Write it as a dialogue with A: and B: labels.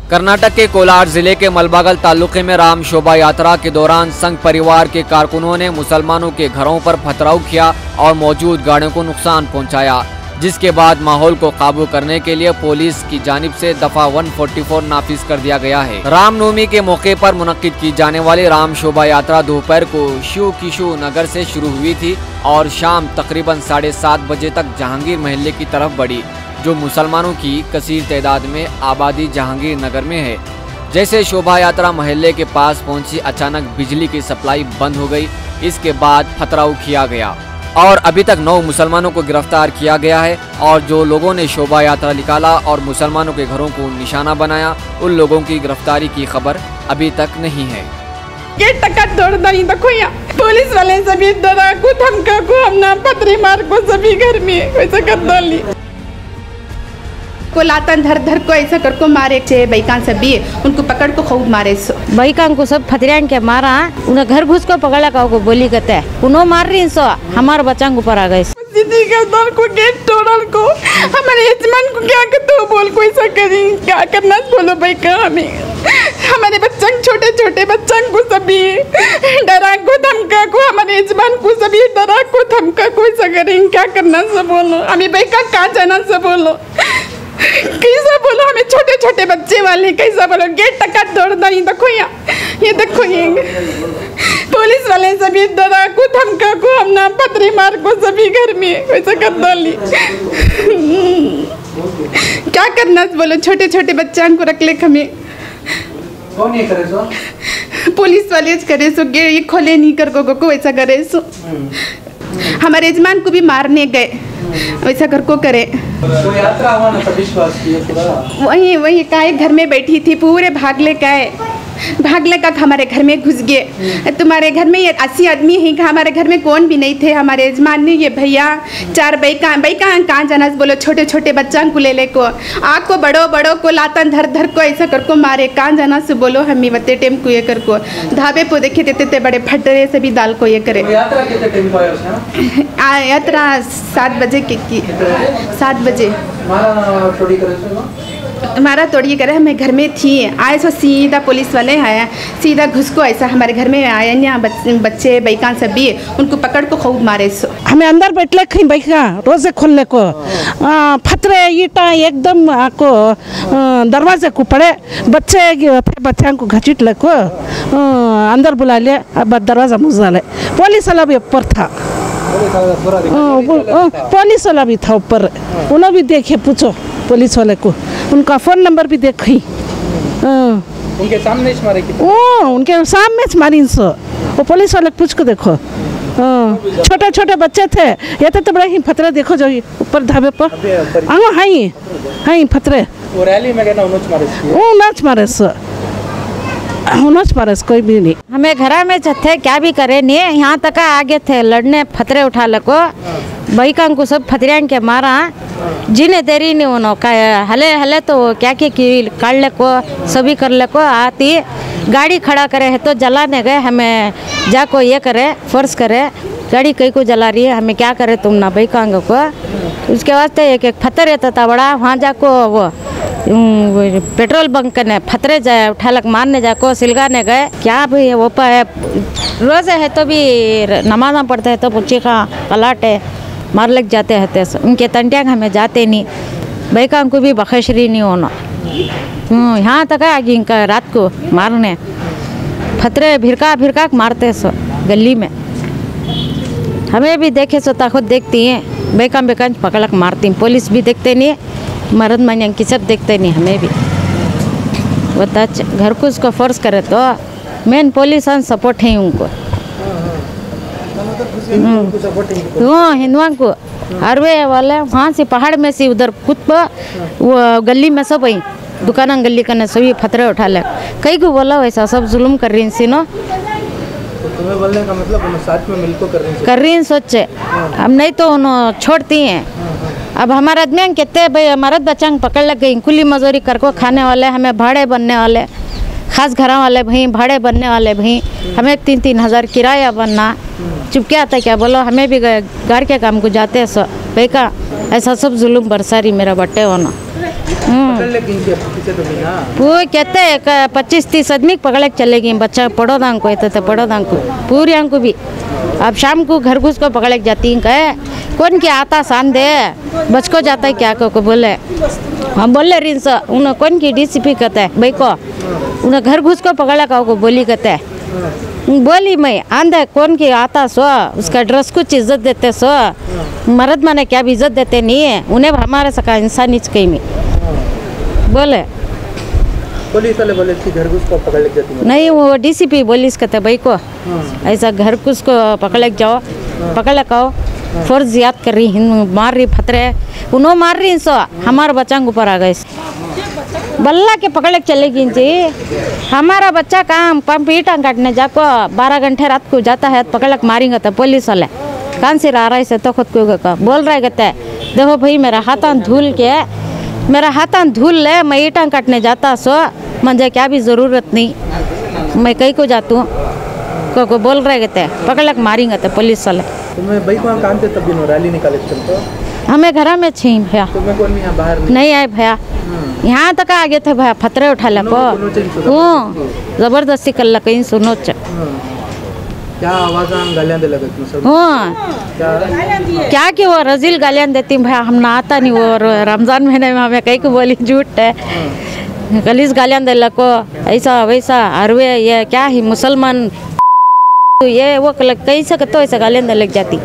A: कर्नाटक के कोलार जिले के मलबागल तालुके में राम शोभा यात्रा के दौरान संघ परिवार के कारकुनों ने मुसलमानों के घरों पर पथराव किया और मौजूद गाड़ियों को नुकसान पहुंचाया, जिसके बाद माहौल को काबू करने के लिए पुलिस की जानिब से दफा 144 नाफिज कर दिया गया है। रामनवमी के मौके पर मुनक्किद की जाने वाली राम शोभा यात्रा दोपहर को शिव किशु नगर से शुरू हुई थी और शाम तकरीबन 7:30 बजे तक जहांगीर महल्ले की तरफ बढ़ी, जो मुसलमानों की कसीर तादाद में आबादी जहांगीर नगर में है। जैसे शोभा यात्रा महल्ले के पास पहुंची, अचानक बिजली की सप्लाई बंद हो गई। इसके बाद पथराव किया गया और अभी तक 9 मुसलमानों को गिरफ्तार किया गया है और जो लोगों ने शोभा यात्रा निकाला और मुसलमानों के घरों को निशाना बनाया, उन लोगों की गिरफ्तारी की खबर अभी तक नहीं है।
B: ये टक्कर दौड़ना ही देखो यहाँ पुलिस वाले सभी डरा को धमका को हम ना पथरी मार को सभी घर में वैसा कर डाली को लातन धर धर को ऐसा कर को मारे चे बैकान सभी उनको पकड़ को खूब मारे सो
C: बैकान को सब फतरियान के मारा उन्हें घर घुस को पकड़ा का को बोली कहते हैं उन्हों मार रही सो हमारे बच्चा को ऊपर आ गए
B: दीदी का दर को गेट तोड़ल को हमारे यजमान को क्या करते हो बोल को ऐसा करी क्या करना बोलो भाई का हमें हमारे बच्चा छोटे छोटे बच्चा को सभी डरा को धमका को हमारे यजमान को सभी डरा को धमका को ऐसा करें क्या करना सब बोलो हमें भाई का कहाँ जाना सब बोलो कैसा बोलो हमें छोटे छोटे बच्चे वाले कैसा बोलो गेट टक्का दौड़ना ही देखो ये देखो ये पुलिस वाले सभी डरा को धमका को हम ना पथरी मार को सभी घर में वैसा कर डाली क्या करना बोलो छोटे छोटे बच्चा को रख ले हमें
D: कौन ये करे सो
B: पुलिस वाले करे सो गेट ये खोले नहीं कर को वैसा करे सो हमारे यजमान को भी मारने गए वैसा घर को करे
D: तो यात्रा हुआ ना विश्वास किया पूरा
B: वही काहे घर में बैठी थी पूरे भागले का हमारे घर में घुस गए। तुम्हारे घर में ये 80 आदमी हैं, हमारे घर में कौन भी नहीं थे। हमारे यजमान ने ये भैया 4 कहाँ जाना बोलो छोटे छोटे बच्चा को ले को आग को बड़ो को लातन धर धर को ऐसा कर को मारे कहाँ जाना से बोलो हमें बते टेम को ये कर को ढाबे पे देखे देते थे बड़े फटरे से भी दाल को ये करे।
D: यात्रा कितने टाइम को आया
B: यात्रा 7 बजे की 7 बजे हमारा तोड़िए करे हमें घर में थी आए सो सीधा पुलिस वाले आया सीधा घुस को ऐसा हमारे घर में आया यहाँ बच्चे बैकान सभी उनको पकड़ को खूब मारे सो
E: हमें अंदर बैठले कहीं बैठा रोजे खोलने को फतरे ईटा एकदम को दरवाजे को पड़े बच्चे को घसीट ले को अंदर बुला ले अब दरवाजा मुझा ले पुलिस वाला भी ऊपर था पुलिस वाला भी था ऊपर उन्होंने भी देखे पूछो पुलिस वाले को उनका फ़ोन नंबर भी देखी
D: उनके सामने मारे
E: उनके सामने मारी इनसे वो पुलिस वाले पूछ को देखो छोटे छोटे बच्चे थे ये तो बड़े ही फतरे देखो जो ऊपर ढाबे पर हाँ फतरे
D: वो रैली में
E: नाच मारे कोई भी नहीं
C: हमें घर में थे क्या भी करे नहीं यहाँ तक आगे थे लड़ने फतरे उठा लो बैकान को सब फतरियान के मारा जीने देरी नहीं उन्होंने हले तो क्या काट ले को सभी कर ले को आती गाड़ी खड़ा करे है तो जलाने गए हमें जाको ये करे फोर्स करे गाड़ी कई को जला रही है हमें क्या करे तुम ना बैकांग को उसके वास्ते एक फतर रहता था बड़ा वहाँ जाको वो पेट्रोल बंक ने फतरे जाए उठालक मारने जाको सिलगाने गए क्या भाई वो रोज़े है तो भी नमाज़ पढ़ते हैं तो पुच्छी का कलाटे मार लग जाते हैं उनके तंटियाँ हमें जाते नहीं बैकांग को भी बखशरी नहीं होना यहाँ तक आगे इनका रात को मारने फतरे भिरका मारते सो गली में हमें भी देखे सो खुद देखती हैं बेकान पकड़क मारती पुलिस भी देखते नहीं मर्द मन की सब देखते नहीं हमें भी बता घर को उसको फोर्स करे तो मेन पुलिस सपोर्ट है उनको हिंदुओं को हरवे वाले वहाँ से पहाड़ में से उधर खुद पर वो गली में सब वही दुकान गली करने सभी फतरे उठा ले कई को बोला वैसा सब जुल्म कर रही सी नो
D: तुम्हें बोलने का मतलब साथ में मिलकर
C: कर रही सोचे हम नहीं तो उन्होंने छोड़ती हैं। अब हमारे आदमी कहते भाई हमारा बच्चा पकड़ लग गई कुली मजदूरी कर को खाने वाले हमें भाड़े बनने वाले खास घरों वाले भाई भाड़े बनने वाले भाई हमें 3-3 हज़ार किराया बनना चुप क्या आता क्या बोलो हमें भी घर के काम को जाते हैं सो भाई का ऐसा सब जुल्म बरसारी मेरा बट्टे होना
D: पकड़ ले किन के पीछे तो भी ना।
C: वो कहते 25-30 आदमी पकड़ के चलेगी बच्चा पढ़ोदा को तो पढ़ोदा को पूरी को भी। अब शाम को घर घुस को पकड़ के जाती हैं कहे कौन क्या आता शान दे बच को जाता है क्या को बोले हम बोले रिंस उन्हें कौन की डीसीपी कहते हैं भाई को उन्हें घर घुस को पकड़ा का बोली कहते हैं बोली मैं आंधे कौन की आता सो उसका ड्रेस कुछ इज्जत देते सो मर्द माने क्या भी इज्जत देते नहीं है उन्हें हमारे सका इंसान नीच कहीं में बोले
D: पुलिस वाले बोले कि घर घुस को पकड़ ले जाती है।
C: नहीं वो डीसीपी बोलिस कहते भाई को ऐसा घर घुस को पकड़ के जाओ पकड़ लगाओ फर्ज याद कर रही मार रही फतरे उन्होंने मार रही सो हमारे बच्चा के ऊपर आ गए बल्ला के पकड़ के चलेगी जी हमारा बच्चा काम पंप ईटा काटने जाको 12 घंटे रात को जाता है पकड़ के मारेंगे तो पुलिस वाले कान से आ रहा है तो खुद को बोल रहा है कहते देखो भाई मेरा हाथान धुल ले मैं ईटा काटने जाता सो मुझे क्या भी ज़रूरत नहीं मैं कहीं को जाती हूँ को बोल रहे कहते पकड़ के मारेंगे तो पुलिस वाले
D: तुम्हें भाई को काम से तब दिन रैली निकाले तो
C: हमें घर में छी भैया
D: तुम्हें कौन यहाँ बाहर
C: नहीं आए भैया यहाँ तक आगे थे भैया फतरे उठा लको जबरदस्ती कर लक सुनो
D: क्या आवाज गालियां दे लगे
C: क्या कि वो रजील गालियां देती भैया हम ना आता नहीं वो रमजान महीने में हमें कहीं को बोली झूठ है गलीस गालियां दे लको ऐसा वैसा अरवे ये क्या ही मुसलमान ये वो कहीं से तो ऐसा गालियां दे लग जाती